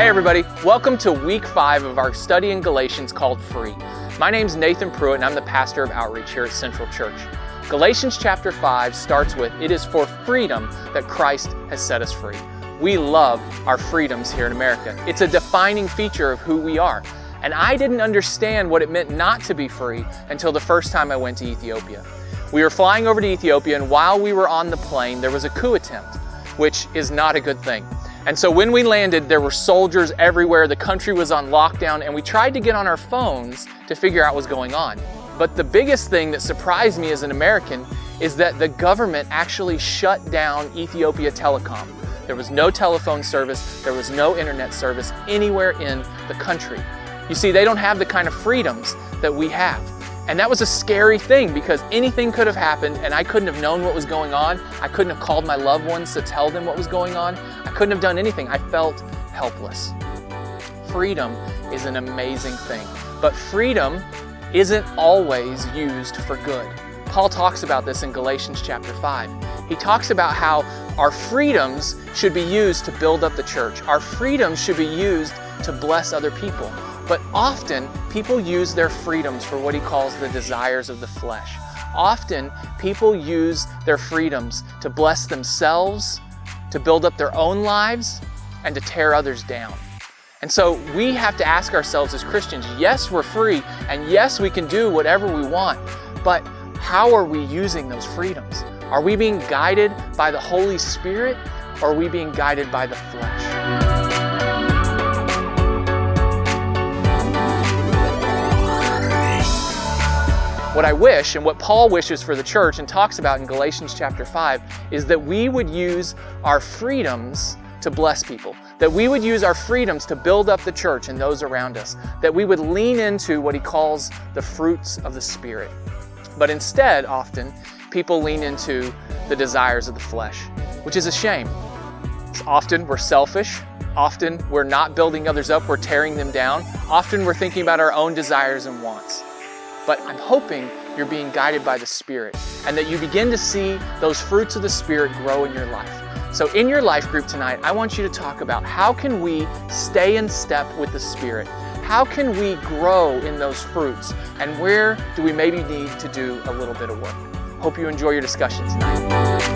Hey everybody, welcome to week 5 of our study in Galatians called Free. My name's Nathan Pruett and I'm the pastor of outreach here at Central Church. Galatians chapter 5 starts with, "It is for freedom that Christ has set us free." We love our freedoms here in America. It's a defining feature of who we are. And I didn't understand what it meant not to be free until the first time I went to Ethiopia. We were flying over to Ethiopia, and while we were on the plane, there was a coup attempt, which is not a good thing. And so when we landed, there were soldiers everywhere, the country was on lockdown, and we tried to get on our phones to figure out what was going on. But the biggest thing that surprised me as an American is that the government actually shut down Ethiopia Telecom. There was no telephone service, there was no internet service anywhere in the country. You see, they don't have the kind of freedoms that we have. And that was a scary thing because anything could have happened and I couldn't have known what was going on. I couldn't have called my loved ones to tell them what was going on. I couldn't have done anything. I felt helpless. Freedom is an amazing thing, but freedom isn't always used for good. Paul talks about this in Galatians chapter 5. He talks about how our freedoms should be used to build up the church. Our freedoms should be used to bless other people. But often, people use their freedoms for what he calls the desires of the flesh. Often, people use their freedoms to bless themselves, to build up their own lives, and to tear others down. And so we have to ask ourselves as Christians, yes, we're free, and yes, we can do whatever we want, but how are we using those freedoms? Are we being guided by the Holy Spirit, or are we being guided by the flesh? What I wish, and what Paul wishes for the church and talks about in Galatians chapter 5, is that we would use our freedoms to bless people, that we would use our freedoms to build up the church and those around us, that we would lean into what he calls the fruits of the Spirit. But instead, often, people lean into the desires of the flesh, which is a shame. Often we're selfish, often we're not building others up, we're tearing them down, often we're thinking about our own desires and wants. But I'm hoping you're being guided by the Spirit and that you begin to see those fruits of the Spirit grow in your life. So in your life group tonight, I want you to talk about how can we stay in step with the Spirit? How can we grow in those fruits? And where do we maybe need to do a little bit of work? Hope you enjoy your discussion tonight.